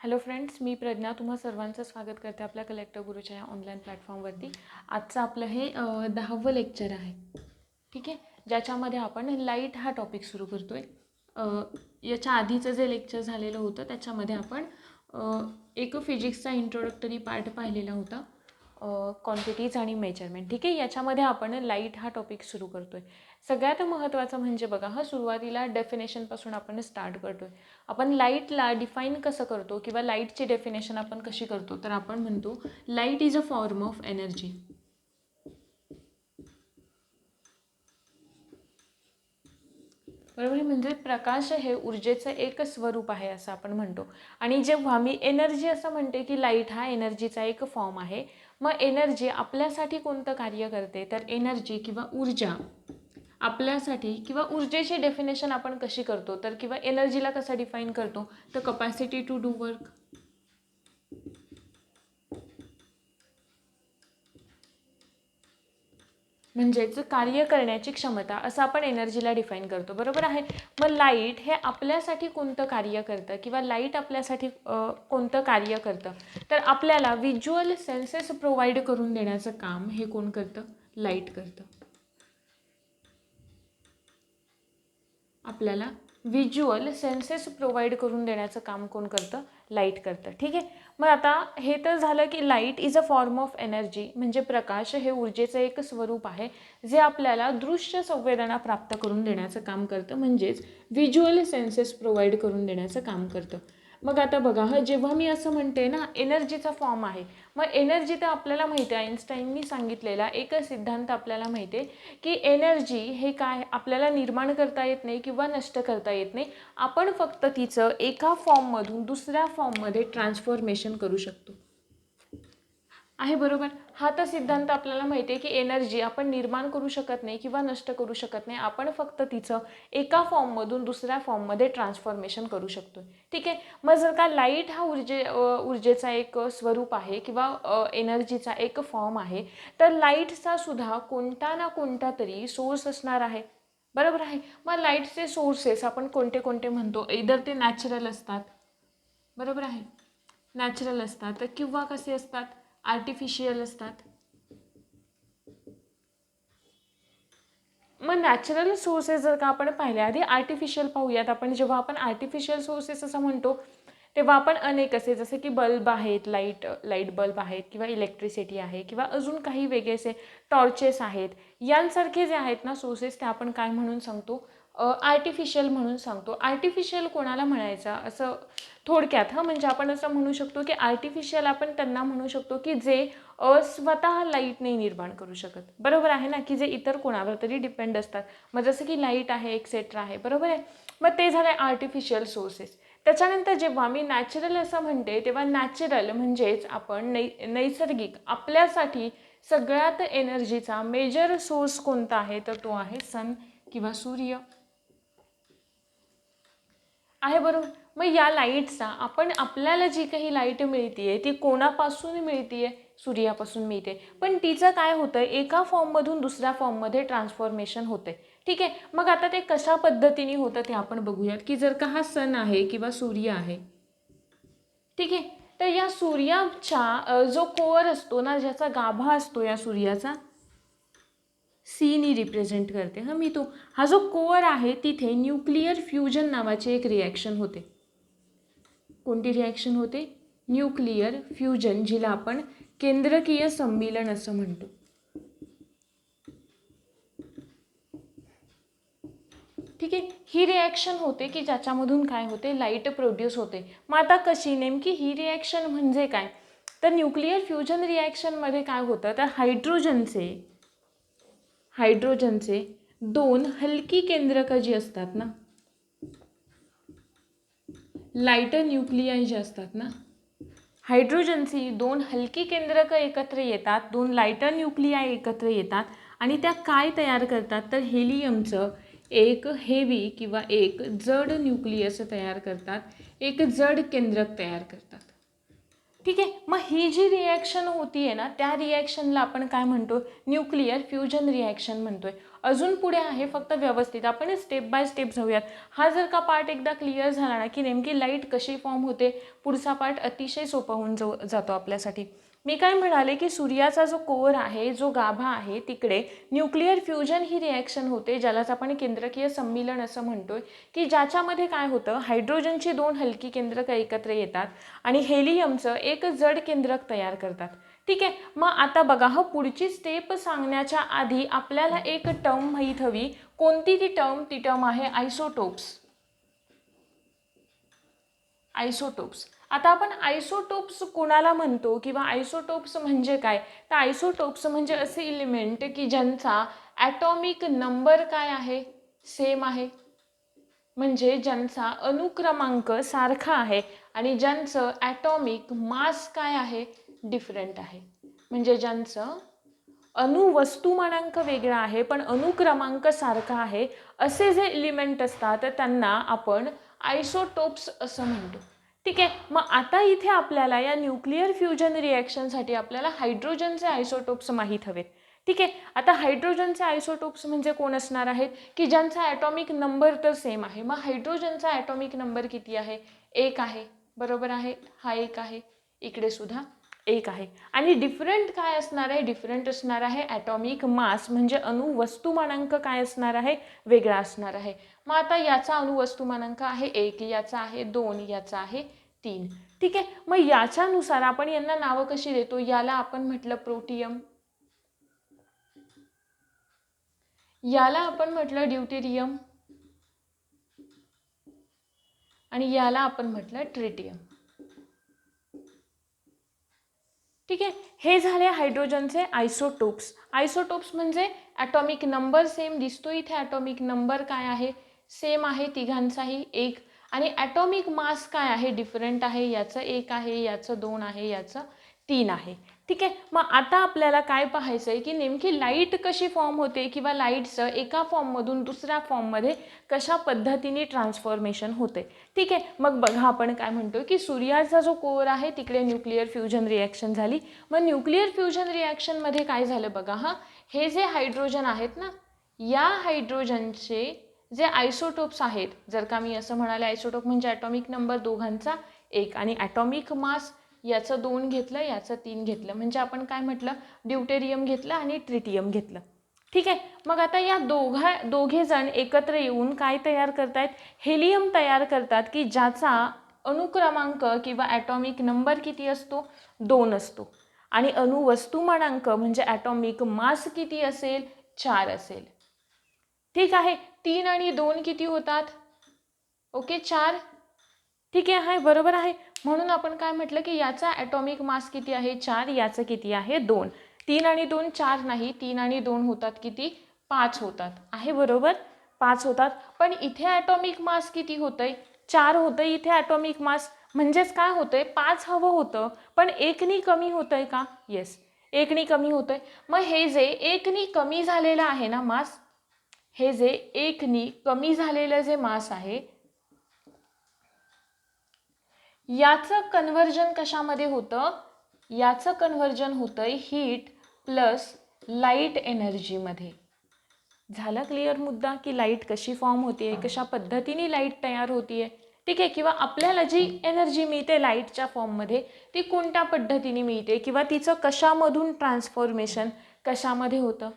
Hello friends, मी प्रज्ञा तुम्हा सर्वांचं स्वागत करते आपल्या कलेक्टर गुरुच्या या ऑनलाईन प्लॅटफॉर्मवरती. आजचं आपलं हे 10वं लेक्चर आहे. ठीक आहे, ज्याच्यामध्ये आपण लाईट हा टॉपिक सुरू करतो आहे. याच्या आधीचं जे लेक्चर झालेलं होतं त्याच्यामध्ये आपण एक फिजिक्सचा इंट्रोडक्टरी पार्ट पाहिलेला होता, क्वांटिटीज आणि मेजरमेंट. ठीक आहे, याच्यामध्ये आपण लाईट हा टॉपिक सुरू करतो आहे. सगळ्यात महत्त्वाचं म्हणजे बघा, हा सुरुवातीला डेफिनेशनपासून आपण स्टार्ट करतो आहे. आपण लाईटला डिफाईन कसं करतो किंवा लाईटची डेफिनेशन आपण कशी करतो, तर आपण म्हणतो light is a form of energy. बरोबर, म्हणजे प्रकाश हे ऊर्जेचं एक स्वरूप आहे असं आपण म्हणतो. आणि जेव्हा मी एनर्जी असं म्हणते की लाईट हा एनर्जीचा एक फॉर्म आहे, मग एनर्जी आपल्यासाठी कोणतं कार्य करते, तर एनर्जी किंवा ऊर्जा आपल्यासाठी किंवा ऊर्जेची डेफिनेशन आपण कशी करतो, तर किंवा एनर्जीला कसं डिफाईन करतो, तर कपॅसिटी टू डू वर्क. म्हणजेच कार्य करण्याची क्षमता असं आपण एनर्जीला डिफाईन करतो. बरोबर आहे. मग लाईट हे आपल्यासाठी कोणतं कार्य करतं किंवा लाईट आपल्यासाठी कोणतं कार्य करतं, तर आपल्याला व्हिज्युअल सेन्सेस प्रोव्हाइड करून देण्याचं काम हे कोण करतं, लाईट करतं. आपल्याला व्हिज्युअल सेन्सेस प्रोव्हाइड करून देण्याचं काम कोण करतं, लाईट करतं. ठीक आहे, मग आता हे तर झालं की light is a form of energy, म्हणजे प्रकाश हे ऊर्जेचं एक स्वरूप आहे जे आपल्याला दृश्य संवेदना प्राप्त करून देण्याचं काम करतं, म्हणजेच व्हिज्युअल सेन्सेस प्रोव्हाइड करून देण्याचं काम करतं. मग आता बघा, जेव्हा मी असं म्हणते ना एनर्जीचा फॉर्म आहे, मग एनर्जी तर आपल्याला माहिती आहे, आईन्स्टाईननी सांगितलेला एक सिद्धांत आपल्याला माहिती आहे की एनर्जी हे काय आपल्याला निर्माण करता येत नाही किंवा नष्ट करता येत नाही. आपण फक्त तिचं एका फॉर्ममधून दुसऱ्या फॉर्ममध्ये ट्रान्सफॉर्मेशन करू शकतो. आहे बरोबर. हा तर सिद्धांत आपल्याला माहिती आहे की एनर्जी आपण निर्माण करू शकत नाही किंवा नष्ट करू शकत नाही, आपण फक्त तिचं एका फॉर्ममधून दुसऱ्या फॉर्ममध्ये ट्रान्सफॉर्मेशन करू शकतो. ठीक आहे, मग जर का लाईट हा ऊर्जेचा एक स्वरूप आहे किंवा एनर्जीचा एक फॉर्म आहे, तर लाईटचा सुद्धा कोणता ना कोणता तरी सोर्स असणार आहे. बरोबर आहे. मग लाईटचे सोर्सेस आपण कोणते कोणते म्हणतो, इधर ते नॅचरल असतात. बरोबर आहे, नॅचरल असतात किंवा कसे असतात, आर्टिफिशियल असतात. मग नॅचरल सोर्सेस जर का आपण पाहिले, आधी आर्टिफिशियल पाहूयात आपण. जेव्हा आपण आर्टिफिशियल सोर्सेस असं म्हणतो तेव्हा आपण अनेक असे, जसे की बल्ब आहेत, लाईट बल्ब आहेत किंवा इलेक्ट्रिसिटी आहे किंवा अजून काही वेगळेसे टॉर्चेस आहेत, यांसारखे जे आहेत ना सोर्सेस, ते आपण काय म्हणून सांगतो, आर्टिफिशियल म्हणून सांगतो. आर्टिफिशियल कोणाला म्हणायचं असं थोडक्यात, म्हणजे आपण असं म्हणू शकतो की आर्टिफिशियल आपण त्यांना म्हणू शकतो की जे स्वतः लाईट नाही निर्माण करू शकत. बरोबर आहे ना, की जे इतर कोणावर तरी डिपेंड असतात. मग जसं की लाईट आहे, एक्सेट्रा आहे. बरोबर आहे. मग ते झाले आर्टिफिशियल सोर्सेस. त्याच्यानंतर जेव्हा मी नॅचरल असं म्हणते, तेव्हा नॅचरल म्हणजेच आपण नैसर्गिक आपल्यासाठी सगळ्यात एनर्जीचा मेजर सोर्स कोणता आहे, तर तो आहे सन किंवा सूर्य. आहे बरोबर. मग या लाईटचा आपल्याला जी काही लाईट मिळते ती कोणापासून मिळते, सूर्यापासून मिळते. पण तिचं काय होतं, एका फॉर्ममधून दुसऱ्या फॉर्ममध्ये ट्रान्सफॉर्मेशन होते. ठीक आहे, मग आता ते कशा पद्धतीने होतं ते आपण बघूयात. की जर का हा सन आहे किंवा सूर्य आहे, ठीक आहे, तर या सूर्याच्या जो कोअर असतो ना, ज्याचा गाभा असतो या सूर्याचा, सीनी रिप्रेझेंट करते. मी तो हा जो कोअर आहे तिथे न्यूक्लिअर फ्युजन नावाची एक रिॲक्शन होते. कोणती रिॲक्शन होते, न्यूक्लिअर फ्युजन, जिला आपण केंद्रकीय संमीलन असं म्हणतो. ठीक आहे, ही रिॲक्शन होते की ज्याच्यामधून काय होते, लाईट प्रोड्यूस होते. मग आता कशी नेमकी ही रिॲक्शन म्हणजे काय, तर न्यूक्लिअर फ्युजन रिॲक्शनमध्ये काय होतं, तर हायड्रोजनचे दोन हलकी केंद्रकं जी असतात ना, लाईटर न्यूक्लियाई जे असतात ना, हायड्रोजनची दोन हलकी केंद्रकं एकत्र येतात, दोन लाईटर न्यूक्लियाई एकत्र येतात आणि त्या काय तयार करतात, तर हेलियमचं एक हेवी किंवा एक जड न्यूक्लियस तयार करतात, एक जड केंद्रक तयार करतात. ठीक आहे, मग ही जी रिॲक्शन होती आहे ना, त्या रिॲक्शनला आपण काय म्हणतो, न्यूक्लिअर फ्युजन रिॲक्शन म्हणतोय. अजून पुढे आहे, फक्त व्यवस्थित आपण स्टेप बाय स्टेप जाऊयात. हा जर का पार्ट एकदा क्लिअर झाला ना की नेमकी लाईट कशी फॉर्म होते, पुढचा पार्ट अतिशय सोपा होऊन जातो आपल्यासाठी. मी काय म्हणाले की सूर्याचा जो कोर आहे, जो गाभा आहे, तिकडे न्यूक्लिअर फ्युजन ही रिॲक्शन होते, ज्यालाच आपण केंद्रकीय सम्मिलन असं म्हणतोय, की ज्याच्यामध्ये काय होतं, हायड्रोजनची 2 हलकी केंद्रक एकत्र येतात आणि हेलियमचं एक जड केंद्रक तयार करतात. ठीक आहे. मग आता बघा, हा पुढची स्टेप सांगण्याच्या आधी आपल्याला एक टर्म माहीत हवी. कोणती ती टर्म? ती टर्म आहे आयसोटोप्स. आयसोटोप्स. आता आपण आयसोटोप्स कोणाला म्हणतो किंवा आयसोटोप्स म्हणजे काय? तर आयसोटोप्स म्हणजे असे एलिमेंट की ज्यांचा ॲटॉमिक नंबर काय आहे? सेम आहे. म्हणजे ज्यांचा अणुक्रमांक सारखा आहे आणि ज्यांचं ॲटॉमिक मास काय आहे? डिफरंट आहे. म्हणजे ज्यांचं अणुवस्तुमानांक वेगळा आहे पण अणुक्रमांक सारखा आहे, असे जे एलिमेंट असतात त्यांना आपण आयसोटोप्स असं म्हणतो. ठीक आहे. मग आता इथे आपल्याला या न्यूक्लिअर फ्युजन रिॲक्शनसाठी आपल्याला हायड्रोजनचे आयसोटोप्स माहीत हवेत. ठीक आहे. आता हायड्रोजनचे आयसोटोप्स म्हणजे कोण असणार आहेत? की ज्यांचा ॲटॉमिक नंबर तर सेम आहे. मग हायड्रोजनचा ॲटॉमिक नंबर किती आहे? 1 आहे. बरोबर आहे. हा 1 आहे. इकडे सुद्धा 1 आहे. आणि डिफरंट काय असणार आहे? डिफरंट असणार आहे ॲटॉमिक मास, म्हणजे अणुवस्तुमानांक काय असणार आहे? वेगळा असणार आहे. मग आता याचा अणुवस्तुमानांक आहे 1, याचा आहे 2, याचा आहे 3. ठीक आहे. मग याच्यानुसार आपण यांना नावं कशी देतो? याला आपण म्हटलं प्रोटियम, याला आपण म्हटलं ड्यूटेरियम आणि याला आपण म्हटलं ट्रिटियम. ठीक आहे. हे झाले हायड्रोजनचे आयसोटोप्स. आयसोटोप्स म्हणजे ॲटॉमिक नंबर सेम दिसतो इथे. ॲटॉमिक नंबर काय आहे? सेम आहे तिघांचाही 1. आणि ॲटॉमिक मास काय आहे? डिफरंट आहे. याचं 1 आहे, याचं 2 आहे, याचं 3 आहे. ठीक आहे. मग आता आपल्याला काय पाहायचं आहे की नेमकी लाईट कशी फॉर्म होते किंवा लाईटचं एका फॉर्ममधून दुसऱ्या फॉर्ममध्ये कशा पद्धतीने ट्रान्सफॉर्मेशन होते. ठीक आहे. मग बघा, आपण काय म्हणतो की सूर्याचा जो कोर आहे तिकडे न्यूक्लिअर फ्युजन रिॲक्शन झाली. मग न्यूक्लिअर फ्युजन रिॲक्शनमध्ये काय झालं बघा. हे जे हायड्रोजन आहेत ना, या हायड्रोजनचे जे आयसोटोप्स आहेत, जर का मी असं म्हणाले, आयसोटोप म्हणजे ॲटॉमिक नंबर दोघांचा 1 आणि ॲटॉमिक मास याचं 2 घेतलं, याचं 3 घेतलं, म्हणजे आपण काय म्हटलं? ड्यूटेरियम घेतलं आणि ट्रिटियम घेतलं. ठीक आहे. मग आता या दोघे जण एकत्र येऊन काय तयार करतायत? हेलियम तयार करतात, की ज्याचा अणुक्रमांक किंवा ॲटॉमिक नंबर किती असतो? 2 असतो. आणि अणुवस्तुमानांक म्हणजे ॲटॉमिक मास किती असेल? 4 असेल. ठीक आहे. 3 आणि 2 किती होतात? ओके, 4. ठीक आहे, बरोबर आहे. म्हणून आपण काय म्हटलं की याचा ॲटॉमिक मास किती आहे? 4. याचं किती आहे? 2. 3 आणि 2 4 नाही, 3 आणि 2 होतात किती? 5 होतात. आहे बरोबर, 5 होतात. पण इथे ॲटॉमिक मास किती होतंय? 4 होतं इथे ॲटॉमिक मास. म्हणजेच काय होतंय? 5 हवं होतं, पण 1नी कमी होतंय का? येस, 1नी कमी होतंय. मग हे जे 1नी कमी झालेलं आहे ना मास, हे जे 1नी कमी झालेलं जे मास आहे, याचं कन्व्हर्जन कशामध्ये होतं? याचं कन्व्हर्जन होतं हीट प्लस लाईट एनर्जीमध्ये. झाला क्लिअर मुद्दा की लाईट कशी फॉर्म होते, कशा पद्धतीने लाईट तयार होतीये. ठीक आहे. किंवा आपल्याला जी एनर्जी मिळते लाईटच्या फॉर्ममध्ये ती कोणत्या पद्धतीने मिळते किंवा तिचं कशामधून ट्रान्सफॉर्मेशन कशामध्ये होतं.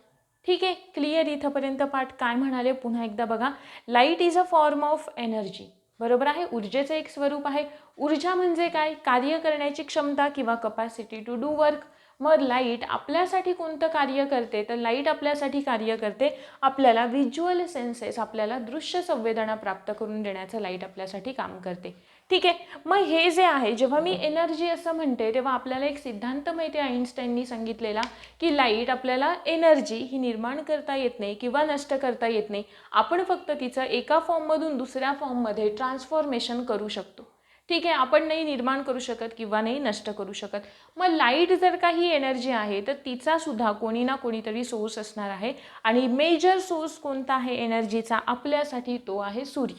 ठीक आहे. क्लिअर इथंपर्यंत पाठ. काय म्हणाले पुन्हा एकदा बघा. Light is a form of energy. बरोबर आहे. ऊर्जेचं एक स्वरूप आहे. ऊर्जा म्हणजे काय? कार्य करण्याची क्षमता किंवा कपॅसिटी टू डू वर्क. मग लाईट आपल्यासाठी कोणतं कार्य करते? तर लाईट आपल्यासाठी कार्य करते, आपल्याला व्हिज्युअल सेन्सेस, आपल्याला दृश्य संवेदना प्राप्त करून देण्याचं लाईट आपल्यासाठी काम करते. ठीक आहे. मग हे जे आहे, जेव्हा मी एनर्जी असं म्हणते तेव्हा आपल्याला एक सिद्धांत माहिती आहे आईन्स्टाईननी सांगितलेला, की लाईट आपल्याला एनर्जी ही निर्माण करता येत नाही किंवा नष्ट करता येत नाही. आपण फक्त तिचं एका फॉर्ममधून दुसऱ्या फॉर्ममध्ये ट्रान्सफॉर्मेशन करू शकतो. ठीक आहे. आपण नाही निर्माण करू शकत किंवा नाही नष्ट करू शकत. मग लाईट जर काही एनर्जी आहे तर तिचा सुद्धा कोणी ना कोणीतरी सोर्स असणार आहे आणि मेजर सोर्स कोणता आहे एनर्जीचा आपल्यासाठी? तो आहे सूर्य.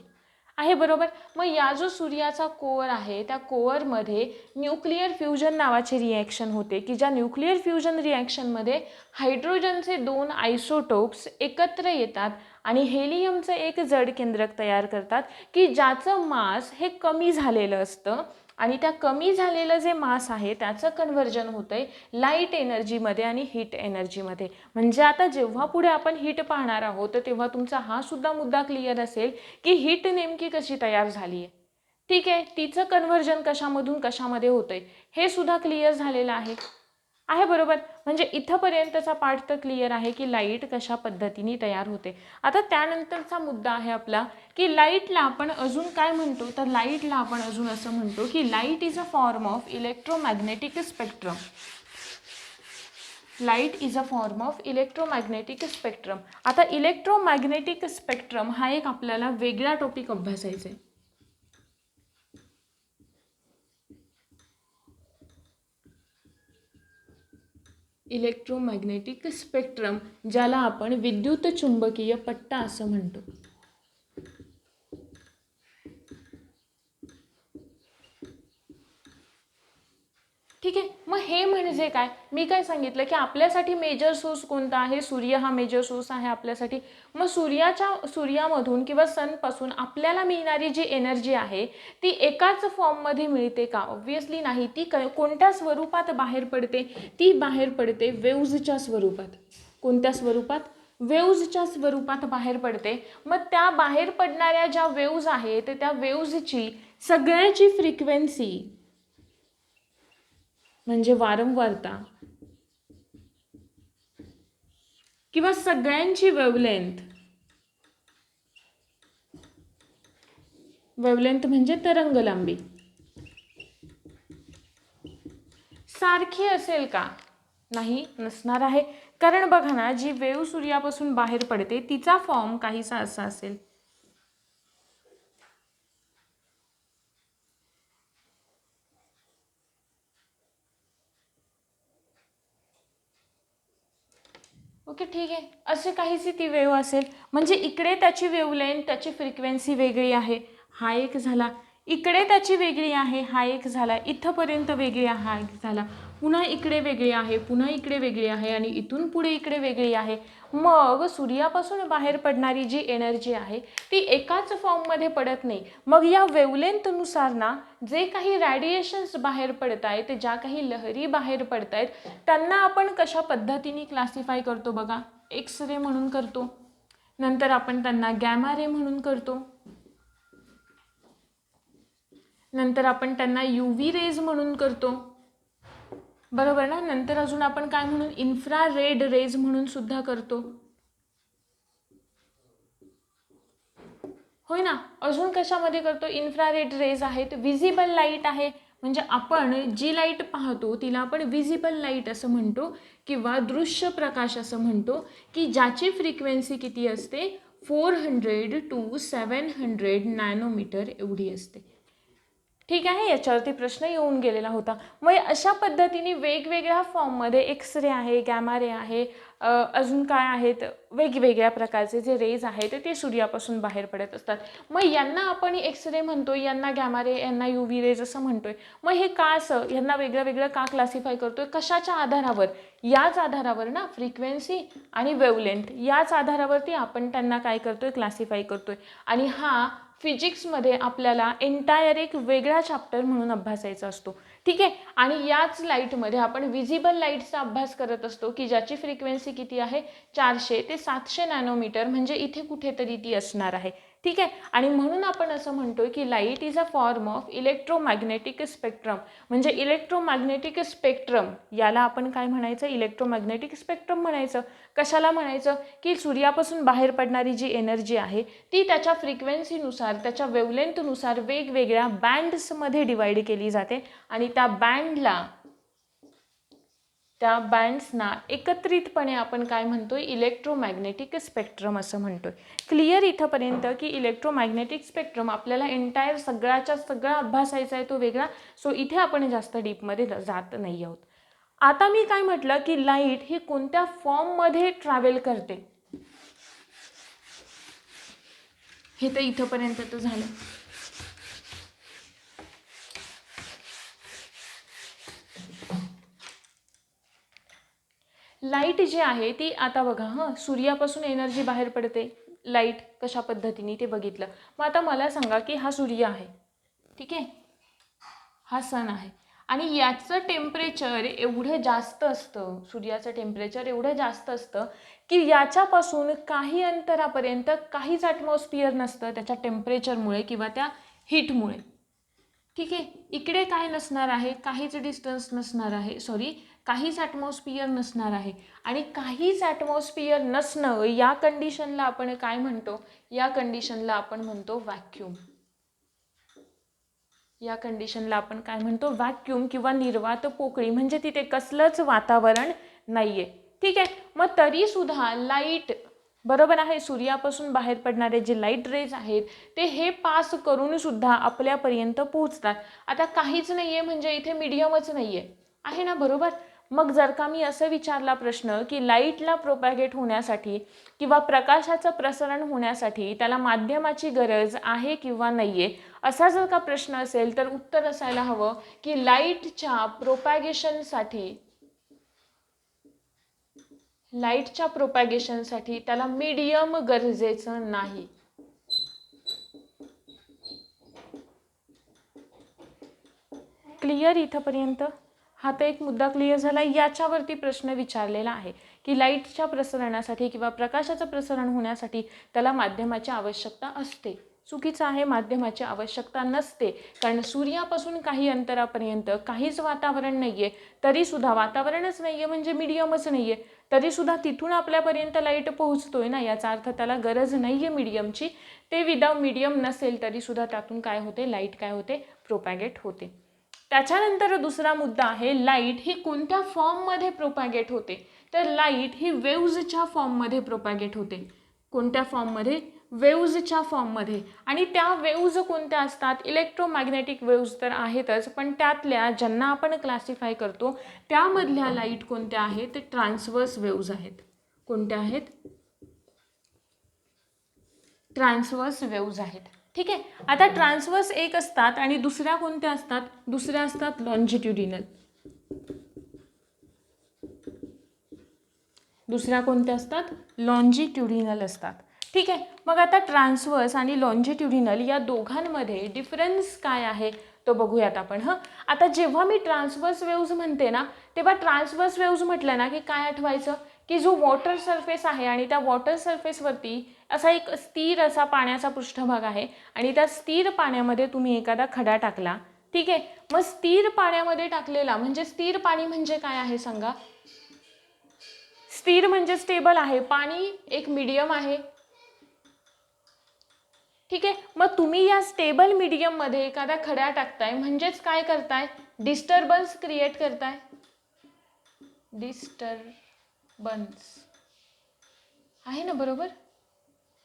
आहे बरोबर. मग या जो सूर्याचा कोअर आहे त्या कोअरमध्ये न्यूक्लिअर फ्युजन नावाची रिॲक्शन होते की ज्या न्यूक्लिअर फ्युजन रिॲक्शनमध्ये हायड्रोजनचे 2 आयसोटोप्स एकत्र येतात आणि हेलियमचं एक जड केंद्रक तयार करतात की ज्याचं मास हे कमी झालेलं असतं आणि त्या कमी झालेलं जे मास आहे त्याचं कन्व्हर्जन होतंय लाईट एनर्जीमध्ये आणि हीट एनर्जीमध्ये. म्हणजे आता जेव्हा पुढे आपण हीट पाहणार आहोत तेव्हा तुमचा हा सुद्धा मुद्दा क्लिअर असेल की हीट नेमकी कशी तयार झाली आहे. ठीक आहे, तिचं कन्व्हर्जन कशामधून कशामध्ये होतंय हे सुद्धा क्लिअर झालेलं आहे बरोबर. म्हणजे इथंपर्यंतचा पार्ट तर क्लिअर आहे की लाईट कशा पद्धतीने तयार होते. आता त्यानंतरचा मुद्दा आहे आपला की लाईटला आपण अजून काय म्हणतो, तर लाईटला आपण अजून असं म्हणतो की light is a form of electromagnetic spectrum. Light is a form of electromagnetic spectrum. आता इलेक्ट्रोमॅग्नेटिक स्पेक्ट्रम हा एक आपल्याला वेगळा टॉपिक अभ्यासायचा आहे. इलेक्ट्रोमॅग्नेटिक स्पेक्ट्रम ज्याला आपण विद्युत चुंबकीय पट्टा असं म्हणतो. ठीक आहे, मग हे म्हणजे काय, मी काय सांगितलं की आपल्यासाठी मेजर सोर्स कोणता आहे, सूर्य हा मेजर सोर्स आहे आपल्यासाठी. मग सूर्यामधून किंवा सनपासून आपल्याला मिळणारी जी एनर्जी आहे ती एकाच फॉर्ममध्ये मिळते का, ऑब्व्हियसली नाही. ती कोणत्या स्वरूपात बाहेर पडते, ती बाहेर पडते वेव्हजच्या स्वरूपात. कोणत्या स्वरूपात, वेव्हजच्या स्वरूपात बाहेर पडते. मग त्या बाहेर पडणाऱ्या ज्या वेव्हज आहेत त्या वेव्हजची सगळ्याची फ्रिक्वेन्सी म्हणजे वारंवारता किंवा सगळ्यांची वेव्हलेंथ, वेव्हलेंथ म्हणजे तरंग लांबी सारखी असेल का, नाही नसणार आहे. कारण बघा ना, जी वेव्ह सूर्यापासून बाहेर पडते तिचा फॉर्म काहीसा असा असेल. ओके ठीक आहे, असे काहीशी ती वेव्ह असेल. म्हणजे इकडे त्याची वेव्हलेंथ त्याची फ्रिक्वेन्सी वेगळी आहे, हा एक झाला. इकडे त्याची वेगळी आहे, हा एक झाला. इथंपर्यंत वेगळी आहे, हा एक झाला. पुन्हा इकडे वेगळी आहे, पुन्हा इकडे वेगळी आहे आणि इथून पुढे इकडे वेगळी आहे. मग सूर्यापासून बाहेर पडणारी जी एनर्जी आहे ती एकाच फॉर्ममध्ये पडत नाही. मग या वेव्हलेंथनुसार ना जे काही रॅडिएशन्स बाहेर पडत आहेत, ज्या काही लहरी बाहेर पडत आहेत त्यांना आपण कशा पद्धतीने क्लासिफाय करतो बघा. एक्स रे म्हणून करतो, नंतर आपण त्यांना गॅमा रे म्हणून करतो, नंतर आपण त्यांना UV रेज म्हणून करतो, बरोबर ना. नंतर अजून आपण काय म्हणून इन्फ्रारेड रेज म्हणून सुद्धा करतो, होय ना. अजून कशामध्ये करतो, इन्फ्रारेड रेज आहेत, विजिबल लाईट आहे. म्हणजे आपण जी लाईट पाहतो तिला आपण विजिबल लाईट असं म्हणतो किंवा दृश्य प्रकाश असं म्हणतो की ज्याची फ्रिक्वेन्सी किती असते, 400 to 700 नॅनोमीटर एवढी असते. ठीक आहे, याच्यावरती प्रश्न येऊन गेलेला होता. मग अशा पद्धतीने वेगवेगळ्या फॉर्ममध्ये एक्स रे आहे, गॅमा रे आहे, अजून काय आहेत वेगवेगळ्या प्रकारचे जे रेज आहेत ते सूर्यापासून बाहेर पडत असतात. मग यांना आपण एक्स रे म्हणतोय, यांना गॅमा रे, यांना UV रेज असं म्हणतोय. मग हे का असं यांना वेगळं वेगळं का क्लासिफाय करतोय, कशाच्या आधारावर, याच आधारावर ना, फ्रिक्वेन्सी आणि वेव्हलेंथ याच आधारावरती आपण त्यांना काय करतोय, क्लासिफाय करतोय. आणि हा फिजिक्समध्ये आपल्याला एंटायर एक वेगळा चॅप्टर म्हणून अभ्यासायचा असतो. ठीक आहे, आणि याच लाईटमध्ये आपण विजिबल लाईटचा अभ्यास करत असतो की ज्याची फ्रिक्वेन्सी किती आहे, 400 ते 700 नॅनोमीटर, म्हणजे इथे कुठेतरी ती असणार आहे. ठीक आहे, आणि म्हणून आपण असं म्हणतोय की light is a form of electromagnetic spectrum. म्हणजे इलेक्ट्रोमॅग्नेटिक स्पेक्ट्रम याला आपण काय म्हणायचं, इलेक्ट्रोमॅग्नेटिक स्पेक्ट्रम म्हणायचं. कशाला म्हणायचं, की सूर्यापासून बाहेर पडणारी जी एनर्जी आहे ती त्याच्या फ्रिक्वेन्सीनुसार त्याच्या वेव्हलेंथनुसार वेगवेगळ्या बँड्समध्ये डिवाइड केली जाते आणि त्या बँड्सना एकत्रितपणे आपण काय म्हणतोय, इलेक्ट्रोमॅग्नेटिक स्पेक्ट्रम असं म्हणतोय. क्लिअर इथंपर्यंत की इलेक्ट्रोमॅग्नेटिक स्पेक्ट्रम आपल्याला एंटायर सगळा अभ्यासायचा आहे तो वेगळा. सो इथे आपण जास्त डीपमध्ये जात नाही आहोत. आता मी काय म्हटलं की लाईट ही कोणत्या फॉर्ममध्ये ट्रॅव्हल करते, हे तर इथंपर्यंत तर झालं. लाईट जी आहे ती आता बघा सूर्यापासून एनर्जी बाहेर पडते. लाईट कशा पद्धतीने ते बघितलं. मग आता मला सांगा की हा सूर्य आहे, ठीक आहे, हा सन आहे आणि याचं टेम्परेचर एवढं जास्त असतं, सूर्याचं टेम्परेचर एवढं जास्त असतं की याच्यापासून काही अंतरापर्यंत काहीच ॲटमॉस्फिअर नसतं त्याच्या टेम्परेचरमुळे किंवा त्या हीटमुळे. ठीक आहे, इकडे काय नसणार आहे, काहीच डिस्टन्स नसणार आहे, काहीच ॲटमॉस्फिअर नसणार आहे आणि काहीच ॲटमॉस्फिअर नसणं या कंडिशनला आपण काय म्हणतो, या कंडिशनला आपण म्हणतो व्हॅक्यूम. या कंडिशनला आपण काय म्हणतो, व्हॅक्यूम किंवा निर्वात पोकळी, म्हणजे तिथे कसलंच वातावरण नाहीये. ठीक आहे, मग तरी सुद्धा लाईट, बरोबर आहे, सूर्यापासून बाहेर पडणारे जे लाईट रेज आहेत ते हे पास करून सुद्धा आपल्यापर्यंत पोहोचतात. आता काहीच नाहीये म्हणजे इथे मीडियमच नाहीये, आहे ना, बरोबर. मग जर का मी असं विचारला प्रश्न की लाईटला प्रोपॅगेट होण्यासाठी किंवा प्रकाशाचं प्रसरण होण्यासाठी त्याला माध्यमाची गरज आहे किंवा नाहीये, असा जर का प्रश्न असेल तर उत्तर असायला हवं की लाईटच्या प्रोपॅगेशनसाठी त्याला मीडियम गरजेचं नाही. क्लिअर इथंपर्यंत? हा तर एक मुद्दा क्लिअर झाला. याच्यावरती प्रश्न विचारलेला आहे की लाईटच्या प्रसरणासाठी किंवा प्रकाशाचं प्रसरण होण्यासाठी त्याला माध्यमाची आवश्यकता असते. चुकीचं आहे, माध्यमाची आवश्यकता नसते, कारण सूर्यापासून काही अंतरापर्यंत काहीच वातावरण नाहीये, तरीसुद्धा वातावरणच नाहीये म्हणजे मीडियमच नाहीये, तरीसुद्धा तिथून आपल्यापर्यंत लाईट पोहोचतोय ना, याचा अर्थ त्याला गरज नाहीये मीडियमची. ते विदाउट मीडियम नसेल तरीसुद्धा त्यातून काय होते, लाईट काय होते, प्रोपॅगेट होते. त्याच्यानंतर दुसरा मुद्दा आहे, लाईट ही कोणत्या फॉर्ममध्ये प्रोपॅगेट होते, तर लाईट ही वेव्हजच्या फॉर्ममध्ये प्रोपॅगेट होते. कोणत्या फॉर्ममध्ये, वेव्हजच्या फॉर्ममध्ये. आणि त्या वेव्हज कोणत्या असतात, इलेक्ट्रोमॅग्नेटिक वेव्हज तर आहेतच, पण त्यातल्या ज्यांना आपण क्लासिफाय करतो त्यामधल्या लाईट कोणत्या आहेत, ते ट्रान्सवर्स वेव्हज आहेत. कोणत्या आहेत, ट्रान्सवर्स वेव्हज आहेत. ठीक आहे, आता ट्रान्सवर्स एक असतात आणि दुसऱ्या कोणत्या असतात, दुसऱ्या असतात लॉन्जिट्युडिनल. दुसऱ्या कोणत्या असतात, लॉन्जिट्युडिनल असतात. ठीक आहे, मग आता ट्रान्सवर्स आणि लॉन्जिट्युडिनल या दोघांमध्ये डिफरन्स काय आहे तो बघूयात आपण. आता जेव्हा मी ट्रान्सवर्स वेव्हज म्हणते ना, तेव्हा ट्रान्सवर्स वेव्हज म्हटलं ना की काय आठवायचं, की जो वॉटर सरफेस आहे आणि त्या वॉटर सरफेसवरती असा एक स्थिर असा पाण्याचा पृष्ठभाग आहे आणि त्या स्थिर पाण्यामध्ये तुम्ही एखादा खडा टाकला. ठीक आहे, मग स्थिर पाण्यामध्ये टाकलेला म्हणजे स्थिर पाणी म्हणजे काय आहे सांगा, स्थिर म्हणजे स्टेबल आहे, पाणी एक मीडियम आहे. ठीक आहे, मग तुम्ही या स्टेबल मीडियम मध्ये एखादा खडा टाकताय म्हणजेच काय करताय, डिस्टर्बन्स क्रिएट करताय. डिस्टर्बन्स आहे ना, बरोबर,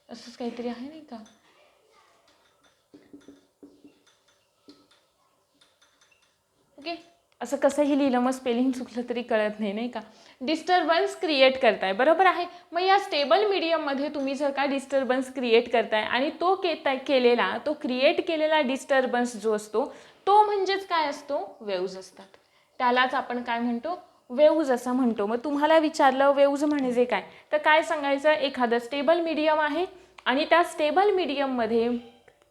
असंच काहीतरी आहे नाही का. ओके, असं कसंही लिहिलं मग स्पेलिंग चुकलं तरी कळत नाही, नाही का. डिस्टर्बन्स क्रिएट करताय, बरोबर आहे. मग या स्टेबल मीडियममध्ये तुम्ही जर का डिस्टर्बन्स क्रिएट करताय आणि तो क्रिएट केलेला डिस्टर्बन्स जो असतो तो म्हणजेच काय असतो, वेव्हज असतात. त्यालाच आपण काय म्हणतो, वेव्हज असं म्हणतो. मग तुम्हाला विचारलं वेव्हज म्हणजे काय, तर काय सांगायचं, एखादं स्टेबल मीडियम आहे आणि त्या स्टेबल मीडियममध्ये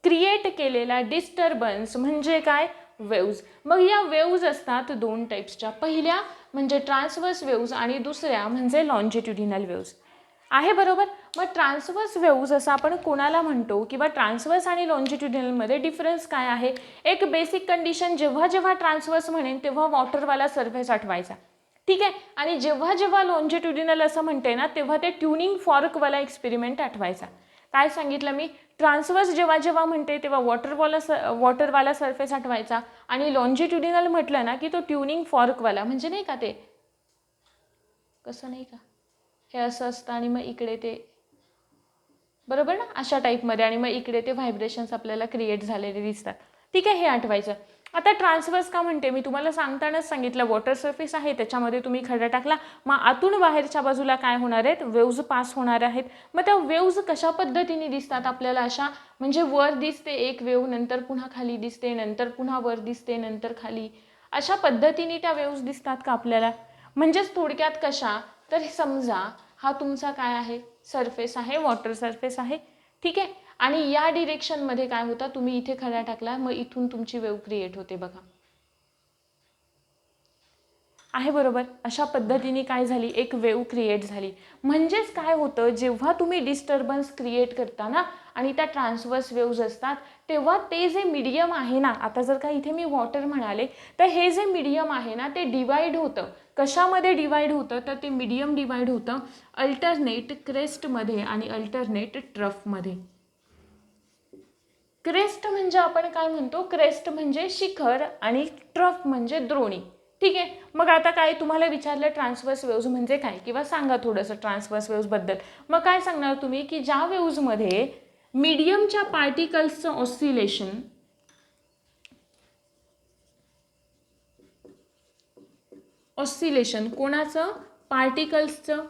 क्रिएट केलेला डिस्टर्बन्स म्हणजे काय, वेव्हज. मग या वेव्हज असतात दोन टाईप्सच्या, पहिल्या म्हणजे ट्रान्सवर्स वेव्हज आणि दुसऱ्या म्हणजे लॉन्जिट्युडिनल वेव्हज आहे, बरोबर. मग ट्रान्सवर्स वेव्हज असं आपण कोणाला म्हणतो किंवा ट्रान्सवर्स आणि लॉन्जिट्युडिनलमध्ये डिफरन्स काय आहे. एक बेसिक कंडिशन, जेव्हा जेव्हा ट्रान्सवर्स म्हणेन तेव्हा वॉटरवाला सरफेस आठवायचा. ठीक आहे, आणि जेव्हा जेव्हा लॉन्जिट्युडिनल असं म्हणते ना तेव्हा ते ट्युनिंग फॉर्कवाला एक्सपेरिमेंट आठवायचा. काय सांगितलं मी, ट्रान्सवर्स जेव्हा जेव्हा म्हणते तेव्हा वॉटरवाला सरफेस आठवायचा आणि लॉन्जिट्युडिनल म्हटलं ना की तो ट्युनिंग फॉर्कवाला, म्हणजे नाही का ते कसं नाही का, हे असं असतं आणि मग इकडे ते, बरोबर ना, अशा टाईपमध्ये, आणि मग इकडे ते व्हायब्रेशन्स आपल्याला क्रिएट झालेले दिसतात. ठीक आहे, हे आठवायचं. आता ट्रान्सवर्स का म्हणते मी तुम्हाला सांगतानाच सांगितलं, वॉटर सरफेस आहे त्याच्यामध्ये तुम्ही खडा टाकला, मग आतून बाहेरच्या बाजूला काय होणार आहेत, वेव्ज पास होणार आहेत. मग त्या वेव्ज कशा पद्धतीने दिसतात आपल्याला, अशा म्हणजे वर दिसते एक वेव्ह, नंतर पुन्हा खाली दिसते, नंतर पुन्हा वर दिसते, नंतर खाली, अशा पद्धतीने त्या वेव्ज दिसतात का आपल्याला. म्हणजेच थोडक्यात कशा, तर समजा हा तुमचा काय आहे, सरफेस आहे, वॉटर सरफेस आहे, ठीक आहे. आणि या डिरेक्शनमध्ये काय होतं, तुम्ही इथे खडा टाकला, मग इथून तुमची वेव्ह क्रिएट होते बघा, आहे बरोबर. अशा पद्धतीने काय झाली, एक वेव्ह क्रिएट झाली. म्हणजेच काय होतं, जेव्हा तुम्ही डिस्टर्बन्स क्रिएट करता ना आणि त्या ट्रान्सवर्स वेव्ज असतात, तेव्हा ते जे मीडियम आहे ना, आता जर का इथे मी वॉटर म्हणाले, तर हे जे मीडियम आहे ना ते डिवाइड होतं. कशामध्ये डिवाइड होतं, तर ते मीडियम डिवाइड होतं अल्टरनेट क्रेस्टमध्ये आणि अल्टरनेट ट्रफमध्ये. क्रेस्ट म्हणजे आपण काय म्हणतो, क्रेस्ट म्हणजे शिखर आणि ट्रफ म्हणजे द्रोणी, ठीक आहे. मग आता काय तुम्हाला विचारलं ट्रान्सवर्स वेव्ज म्हणजे काय, किंवा सांगा थोडंसं ट्रान्सवर्स वेव्ज बद्दल. मग काय सांगणार तुम्ही, की ज्या वेव्जमध्ये मीडियमच्या पार्टिकल्सचं ऑसिलेशन, कोणाचं, पार्टिकल्सचं,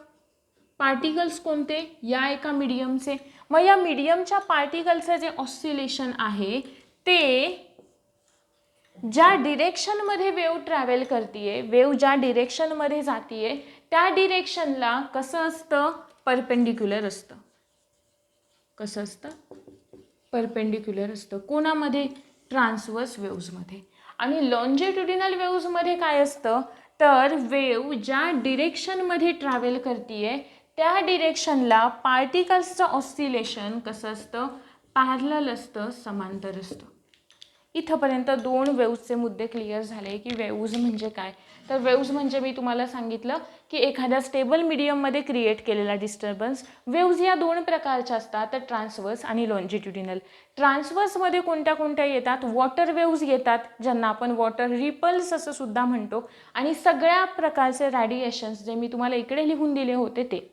पार्टिकल्स कोणते, या एका मीडियमचे. मग या मीडियमच्या पार्टिकलचं जे ऑसिलेशन आहे ते ज्या डिरेक्शनमध्ये वेव्ह ट्रॅव्हल करते, वेव्ह ज्या डिरेक्शनमध्ये जाते, त्या डिरेक्शनला कसं असतं, परपेंडिक्युलर असतं. कसं असतं, परपेंडिक्युलर असतं. कोणामध्ये, ट्रान्सवर्स वेव्हजमध्ये. आणि लॉन्जिट्युडिनल वेव्हजमध्ये काय असतं, तर वेव्ह ज्या डिरेक्शनमध्ये ट्रॅव्हल करते त्या डिरेक्शनला पार्टिकल्सचं ऑसिलेशन कसं असतं, पॅरलल असतं, समांतर असतं. इथंपर्यंत दोन वेव्हजचे मुद्दे क्लिअर झाले की वेव्हज म्हणजे काय. तर वेव्हज म्हणजे मी तुम्हाला सांगितलं की एखाद्या स्टेबल मीडियममध्ये क्रिएट केलेला डिस्टर्बन्स. वेव्हज या दोन प्रकारच्या असतात, तर ट्रान्सवर्स आणि लॉन्जिट्युडिनल. ट्रान्सवर्समध्ये कोणत्या कोणत्या येतात, वॉटर वेव्हज येतात, ज्यांना आपण वॉटर रिपल्स असं सुद्धा म्हणतो, आणि सगळ्या प्रकारचे रॅडिएशन्स जे मी तुम्हाला इकडे लिहून दिले होते ते,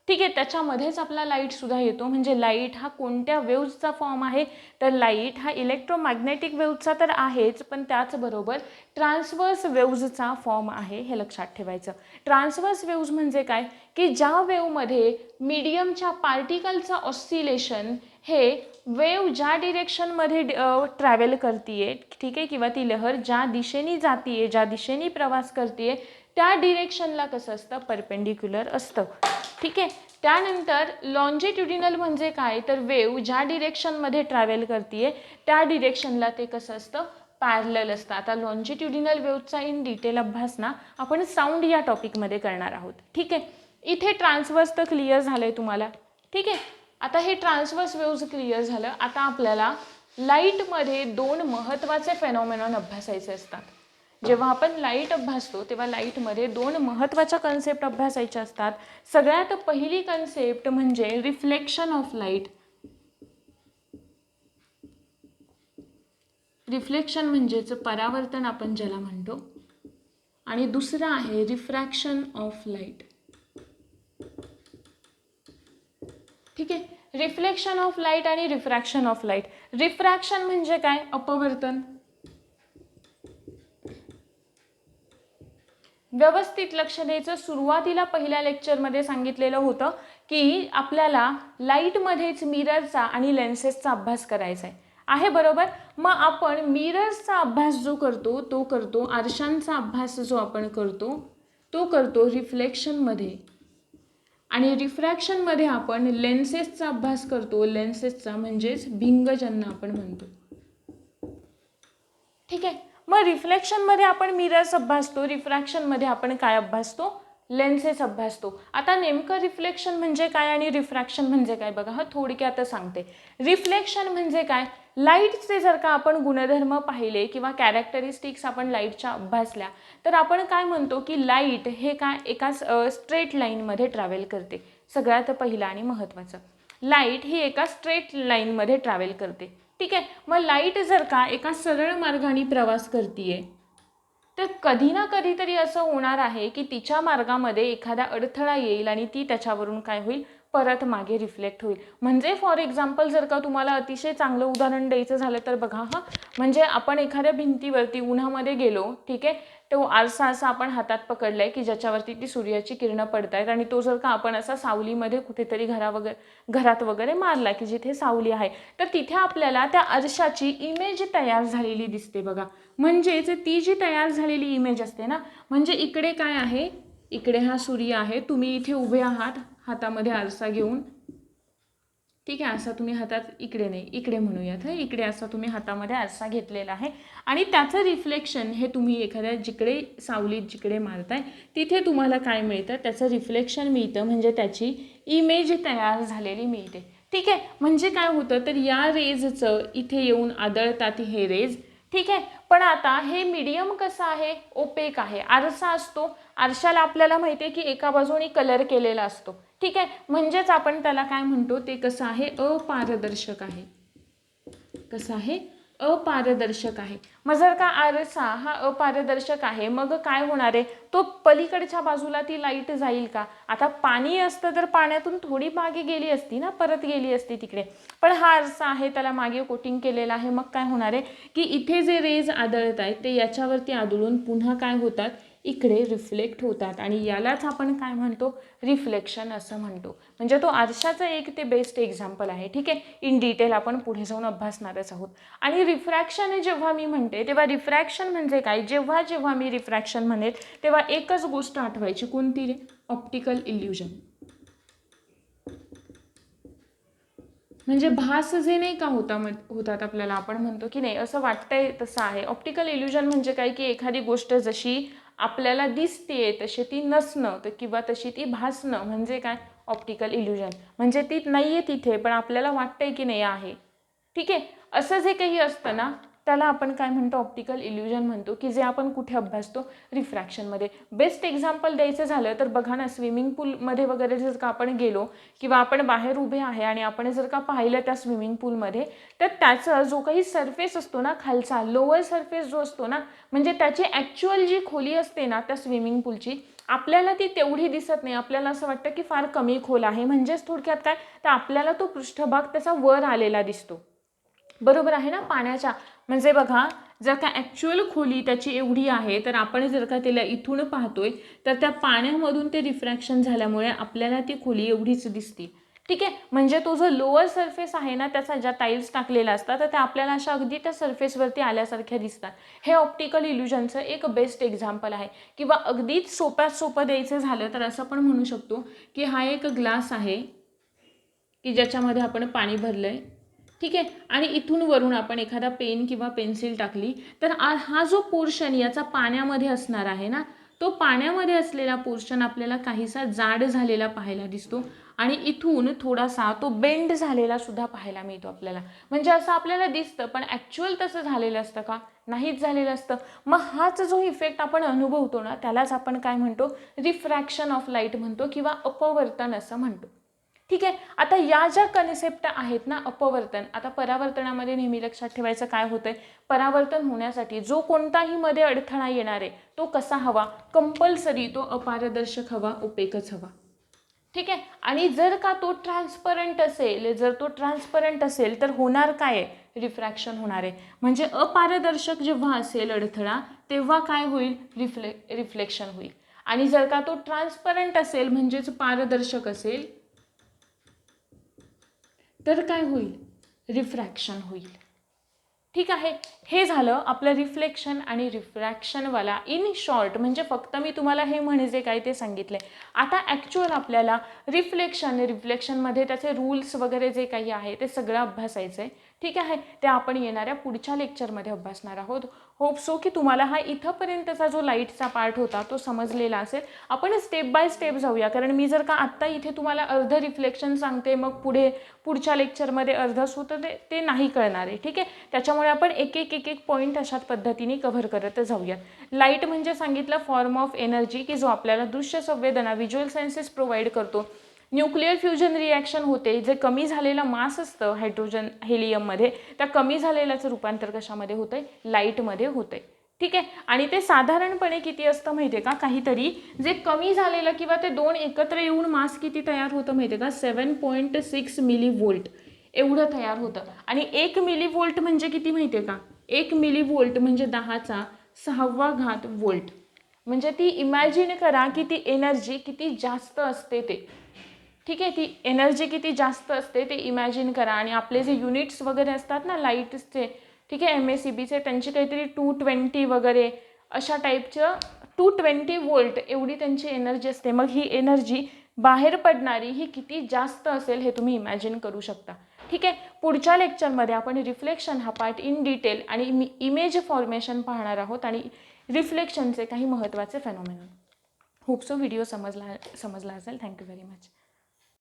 ठीक आहे. त्याच्यामध्येच आपला लाईटसुद्धा येतो. म्हणजे लाईट हा कोणत्या वेव्हजचा फॉर्म आहे, तर लाईट हा इलेक्ट्रोमॅग्नेटिक वेव्हजचा तर आहेच, पण त्याचबरोबर ट्रान्सवर्स वेव्हजचा फॉर्म आहे, हे लक्षात ठेवायचं. ट्रान्सवर्स वेव्हज म्हणजे काय, की ज्या वेव्हमध्ये मीडियमच्या पार्टिकलचं ऑसिलेशन हे वेव्ह ज्या डिरेक्शनमध्ये ट्रॅव्हल करते, ठीक आहे, किंवा ती लहर ज्या दिशेने जाते, ज्या दिशेने प्रवास करते, त्या डिरेक्शनला कसं असतं, परपेंडिक्युलर असतं, ठीक आहे. त्यानंतर लॉन्जिट्युडिनल म्हणजे काय, तर वेव्ह ज्या डिरेक्शनमध्ये ट्रॅव्हल करते त्या डिरेक्शनला ते कसं असतं, पॅरलल असतं. आता लॉन्जिट्युडिनल वेव्हचा इन डिटेल अभ्यास ना आपण साऊंड या टॉपिकमध्ये करणार आहोत, ठीक आहे. इथे ट्रान्सवर्स तर क्लिअर झालंय तुम्हाला, ठीक आहे. आता हे ट्रान्सवर्स वेव्हज क्लिअर झालं. आता आपल्याला लाईटमध्ये दोन महत्त्वाचे फेनॉमेनॉन अभ्यासायचे असतात. जेव्हा आपण लाईट अभ्यासतो तेव्हा लाईटमध्ये दोन महत्त्वाच्या कन्सेप्ट अभ्यासायच्या असतात. सगळ्यात पहिली कन्सेप्ट म्हणजे रिफ्लेक्शन ऑफ लाईट. रिफ्लेक्शन म्हणजेच परावर्तन आपण ज्याला म्हणतो, आणि दुसरं आहे रिफ्रॅक्शन ऑफ लाईट, ठीक आहे. रिफ्लेक्शन ऑफ लाईट आणि रिफ्रॅक्शन ऑफ लाईट. रिफ्रॅक्शन म्हणजे काय, अपवर्तन. व्यवस्थित लक्ष द्यायचं. सुरुवातीला पहिल्या लेक्चरमध्ये सांगितलेलं होतं की आपल्याला लाईटमध्येच मिररचा आणि लेन्सेसचा अभ्यास करायचा आहे बरोबर. मग आपण मिरर्सचा अभ्यास जो करतो तो करतो, आरशांचा अभ्यास जो आपण करतो तो करतो रिफ्लेक्शनमध्ये, आणि रिफ्रॅक्शनमध्ये आपण लेन्सेसचा अभ्यास करतो. लेन्सेसचा म्हणजेच भिंग ज्यांना आपण म्हणतो, ठीक आहे. मग रिफ्लेक्शनमध्ये आपण मिरर्स अभ्यासतो, रिफ्रॅक्शनमध्ये आपण काय अभ्यासतो, लेन्सेस अभ्यासतो. आता नेमकं रिफ्लेक्शन म्हणजे काय आणि रिफ्रॅक्शन म्हणजे काय बघा, थोडक्यात सांगते. रिफ्लेक्शन म्हणजे काय, लाईटचे जर का आपण गुणधर्म पाहिले किंवा कॅरेक्टरिस्टिक्स आपण लाईटच्या अभ्यासल्या, तर आपण काय म्हणतो की लाईट हे काय एका स्ट्रेट लाईनमध्ये ट्रॅव्हल करते. सगळ्यात पहिलं आणि महत्त्वाचं, लाईट ही एका स्ट्रेट लाईनमध्ये ट्रॅव्हल करते, ठीक आहे. मग लाईट जर का एका सरळ मार्गाने प्रवास करते, तर कधी ना कधीतरी असं होणार आहे की तिच्या मार्गामध्ये एखादा अडथळा येईल आणि ती त्याच्यावरून काय होईल, परत मागे रिफ्लेक्ट होईल. म्हणजे फॉर एक्झाम्पल जर का तुम्हाला अतिशय चांगलं उदाहरण द्यायचं झालं तर बघा हां, म्हणजे आपण एखाद्या भिंतीवरती उन्हामध्ये गेलो, ठीक आहे, तो आरसा असा आपण हातात पकडलाय की ज्याच्यावरती ती सूर्याची किरणं पडतायत आणि तो जर का आपण असा सावलीमध्ये कुठेतरी घरात वगैरे मारला की जिथे सावली आहे, तर तिथे आपल्याला त्या आरशाची इमेज तयार झालेली दिसते बघा. म्हणजेच ती जी तयार झालेली इमेज असते ना, म्हणजे इकडे काय आहे, इकडे हा सूर्य आहे, तुम्ही इथे उभे आहात हातामध्ये आरसा घेऊन, ठीक आहे, असा तुम्ही हातात, इकडे नाही इकडे म्हणूयात, इकडे असा तुम्ही हातामध्ये आरसा घेतलेला आहे आणि त्याचं रिफ्लेक्शन हे तुम्ही एखाद्या जिकडे सावलीत जिकडे मारताय तिथे तुम्हाला काय मिळतं, त्याचं रिफ्लेक्शन मिळतं, म्हणजे त्याची इमेज तयार झालेली मिळते. ठीक आहे, म्हणजे काय होतं तर या रेजचं इथे येऊन आदळतात हे रेज. ठीक आहे, पण आता हे मीडियम कसं आहे, ओपेक आहे. आरसा असतो, आरशाला आपल्याला माहिती आहे की एका बाजूने कलर केलेला असतो. ठीक आहे, म्हणजेच आपण त्याला काय म्हणतो, ते कसं आहे, अपारदर्शक आहे. कसं आहे, अपारदर्शक आहे. मग जर का आरसा हा अपारदर्शक आहे, मग काय होणार आहे, तो पलीकडच्या बाजूला ती लाईट जाईल का? आता पाणी असतं तर पाण्यातून थोडी मागे गेली असती ना, परत गेली असती तिकडे, पण हा आरसा आहे त्याला मागे कोटिंग केलेला आहे. मग काय होणार आहे की इथे जे रेज आदळत आहेत ते याच्यावरती आदळून पुन्हा काय होतात, इकडे रिफ्लेक्ट होतात आणि यालाच आपण काय म्हणतो, रिफ्लेक्शन असं म्हणतो. म्हणजे तो आरशाचं एक ते बेस्ट एक्झाम्पल आहे. ठीक आहे, इन डिटेल आपण पुढे जाऊन अभ्यासणारच आहोत. आणि रिफ्रॅक्शन जेव्हा मी म्हणते तेव्हा रिफ्रॅक्शन म्हणजे काय, जेव्हा जेव्हा मी रिफ्रॅक्शन म्हणेल तेव्हा एकच गोष्ट आठवायची, कोणती रे, ऑप्टिकल इल्युजन. म्हणजे भास जे नाही का होतात आपल्याला, आपण म्हणतो की नाही असं वाटतंय तसं आहे. ऑप्टिकल इल्युजन म्हणजे काय की एखादी गोष्ट जशी आपल्याला दिसते तशी ती नसणं, किंवा तशी ती भासणं, म्हणजे काय, ऑप्टिकल इल्युजन. म्हणजे ती नाही आहे तिथे पण आपल्याला वाटतंय की नाही आहे. ठीक आहे, असं जे काही असतं ना त्याला आपण काय म्हणतो, ऑप्टिकल इल्युजन म्हणतो, की जे आपण कुठे अभ्यासतो, रिफ्रॅक्शनमध्ये. बेस्ट एक्झाम्पल द्यायचं झालं तर बघा ना, स्विमिंग पूलमध्ये वगैरे जर का आपण गेलो किंवा आपण बाहेर उभे आहे आणि आपण जर का पाहिलं त्या स्विमिंग पूलमध्ये, तर त्याचा जो काही सरफेस असतो ना खालचा, लोअर सरफेस जो असतो ना, म्हणजे त्याची ॲक्च्युअल जी खोली असते ना त्या स्विमिंग पूलची, आपल्याला ती तेवढी दिसत नाही. आपल्याला असं वाटतं की फार कमी खोल आहे. म्हणजेच थोडक्यात काय, तर आपल्याला तो पृष्ठभाग त्याचा वर आलेला दिसतो. बरोबर आहे ना, पाण्याच्या. म्हणजे बघा, जर का ॲक्च्युअल खोली त्याची एवढी आहे तर आपण जर का त्याला इथून पाहतोय तर त्या पाण्यामधून ते रिफ्रॅक्शन झाल्यामुळे आपल्याला ती खोली एवढीच दिसते. ठीक आहे, म्हणजे तो जो लोअर सरफेस आहे ना त्याचा, ज्या टाईल्स टाकलेला असतात तर त्या आपल्याला अशा अगदी त्या सरफेसवरती आल्यासारख्या दिसतात. हे ऑप्टिकल इल्युजनचं एक बेस्ट एक्झाम्पल आहे. किंवा अगदीच सोप्यात सोपं द्यायचं झालं तर असं पण म्हणू शकतो की हा एक ग्लास आहे की ज्याच्यामध्ये आपण पाणी भरलंय. ठीक आहे, आणि इथून वरून आपण एखादा पेन किंवा पेन्सिल टाकली तर हा जो पोर्शन याचा पाण्यामध्ये असणार आहे ना, तो पाण्यामध्ये असलेला पोर्शन आपल्याला काहीसा जाड झालेला पाहायला दिसतो आणि इथून थोडासा तो बेंड झालेला सुद्धा पाहायला मिळतो आपल्याला. म्हणजे असं आपल्याला दिसतं, पण ॲक्च्युअल तसं झालेलं असतं का, नाहीच झालेलं असतं. मग हाच जो इफेक्ट आपण अनुभवतो ना त्यालाच आपण काय म्हणतो, रिफ्रॅक्शन ऑफ लाईट म्हणतो किंवा अपवर्तन असं म्हणतो. ठीक आहे, आता या ज्या कन्सेप्ट आहेत ना, अपवर्तन, आता परावर्तनामध्ये नेहमी लक्षात ठेवायचं काय होतंय, परावर्तन होण्यासाठी जो कोणताही मध्ये अडथळा येणार आहे तो कसा हवा, कंपल्सरी तो अपारदर्शक हवा, ओपेकच हवा. ठीक आहे, आणि जर का तो ट्रान्सपरंट असेल, तर होणार काय आहे, रिफ्रॅक्शन होणार आहे. म्हणजे अपारदर्शक जेव्हा असेल अडथळा तेव्हा काय होईल, रिफ्लेक्शन होईल. आणि जर का तो ट्रान्सपरंट असेल म्हणजेच पारदर्शक असेल तर काय होईल, रिफ्रॅक्शन होईल. ठीक आहे, हे झालं आपलं रिफ्लेक्शन आणि रिफ्रॅक्शनवाला इन शॉर्ट. म्हणजे फक्त मी तुम्हाला हे म्हणजे काय ते सांगितले. आता ॲक्च्युअल आपल्याला रिफ्लेक्शनमध्ये त्याचे रूल्स वगैरे जे काही आहे ते सगळं अभ्यासायचं आहे. ठीक आहे, ते आपण येणाऱ्या पुढच्या लेक्चरमध्ये अभ्यासणार आहोत. होप सो की तुम्हाला हा इथंपर्यंतचा जो लाईटचा पार्ट होता तो समजलेला असेल. आपण स्टेप बाय स्टेप जाऊया, कारण मी जर का आत्ता इथे तुम्हाला अर्ध रिफ्लेक्शन सांगते मग पुढच्या लेक्चरमध्ये अर्ध होतं ते नाही कळणार आहे. ठीक आहे, त्याच्यामुळे आपण एक एक पॉईंट अशाच पद्धतीने कव्हर करत जाऊयात. लाईट म्हणजे सांगितलं फॉर्म ऑफ एनर्जी की जो आपल्याला दृश्य संवेदना, व्हिज्युअल सेन्सेस प्रोव्हाइड करतो. न्यूक्लिअर फ्युजन रिॲक्शन होते, जे कमी झालेला मास असतं हायड्रोजन हेलियममध्ये, त्या कमी झालेल्याचं रूपांतर कशामध्ये होतंय, लाईटमध्ये होतंय. ठीक आहे. आणि ते साधारणपणे किती असतं माहिती आहे का, काहीतरी जे कमी झालेलं किंवा ते दोन एकत्र येऊन मास किती तयार होतं माहिती आहे का, 7.6 मिलीव्होल्ट एवढं तयार होतं. आणि 1 मिलीव्होल्ट म्हणजे किती माहिती आहे का, 1 मिलीव्होल्ट म्हणजे 10⁶ वोल्ट. म्हणजे ती इमॅजिन करा की ती एनर्जी किती जास्त असते ते. ठीक आहे, ती एनर्जी किती जास्त असते ते इमॅजिन करा. आणि आपले जे युनिट्स वगैरे असतात ना लाईटचे, ठीक आहे, MACBचे, त्यांची काहीतरी 220 वगैरे अशा टाईपचं 220 वोल्ट एवढी त्यांची एनर्जी असते. मग ही एनर्जी बाहेर पडणारी ही किती जास्त असेल हे तुम्ही इमॅजिन करू शकता. ठीक आहे. पुढच्या लेक्चरमध्ये आपण रिफ्लेक्शन हा पार्ट इन डिटेल आणि इमेज फॉर्मेशन पाहणार आहोत आणि रिफ्लेक्शनचे काही महत्त्वाचे फेनॉमेनॉन. होप सो व्हिडिओ समजला असेल. Thank you very much.